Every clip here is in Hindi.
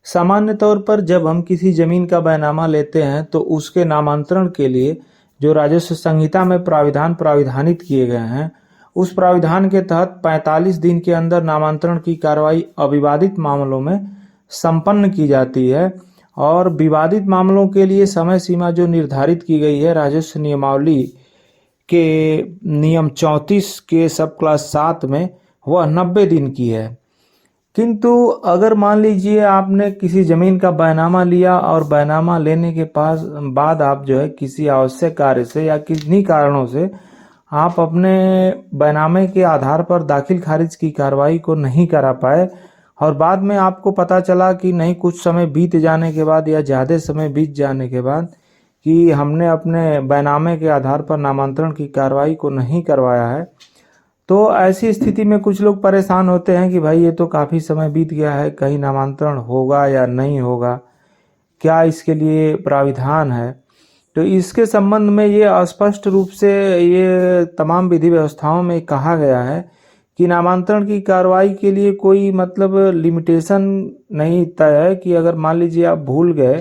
सामान्य तौर पर जब हम किसी ज़मीन का बैनामा लेते हैं तो उसके नामांतरण के लिए जो राजस्व संहिता में प्राविधानित किए गए हैं, उस प्राविधान के तहत 45 दिन के अंदर नामांतरण की कार्रवाई अविवादित मामलों में संपन्न की जाती है। और विवादित मामलों के लिए समय सीमा जो निर्धारित की गई है राजस्व नियमावली के नियम 34 के सब क्लास 7 में, वह 90 दिन की है। किंतु अगर मान लीजिए आपने किसी ज़मीन का बैनामा लिया और बैनामा लेने के बाद आप जो है किसी आवश्यक कार्य से या किन्हीं कारणों से आप अपने बैनामे के आधार पर दाखिल खारिज की कार्रवाई को नहीं करा पाए और बाद में आपको पता चला कि नहीं, कुछ समय बीत जाने के बाद या ज़्यादा समय बीत जाने के बाद कि हमने अपने बैनामे के आधार पर नामांतरण की कार्रवाई को नहीं करवाया है, तो ऐसी स्थिति में कुछ लोग परेशान होते हैं कि भाई ये तो काफ़ी समय बीत गया है, कहीं नामांतरण होगा या नहीं होगा, क्या इसके लिए प्राविधान है। तो इसके संबंध में ये स्पष्ट रूप से ये तमाम विधि व्यवस्थाओं में कहा गया है कि नामांतरण की कार्रवाई के लिए कोई मतलब लिमिटेशन नहीं तय है कि अगर मान लीजिए आप भूल गए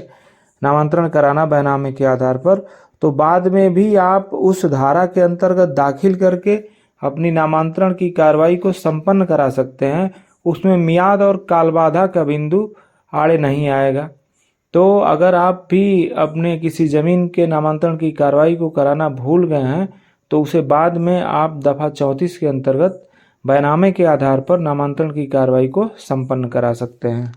नामांतरण कराना बैनामे के आधार पर, तो बाद में भी आप उस धारा के अंतर्गत दाखिल करके अपनी नामांतरण की कार्रवाई को संपन्न करा सकते हैं। उसमें मियाद और कालबाधा का बिंदु आड़े नहीं आएगा। तो अगर आप भी अपने किसी ज़मीन के नामांतरण की कार्रवाई को कराना भूल गए हैं तो उसे बाद में आप दफ़ा 34 के अंतर्गत बैनामे के आधार पर नामांतरण की कार्रवाई को संपन्न करा सकते हैं।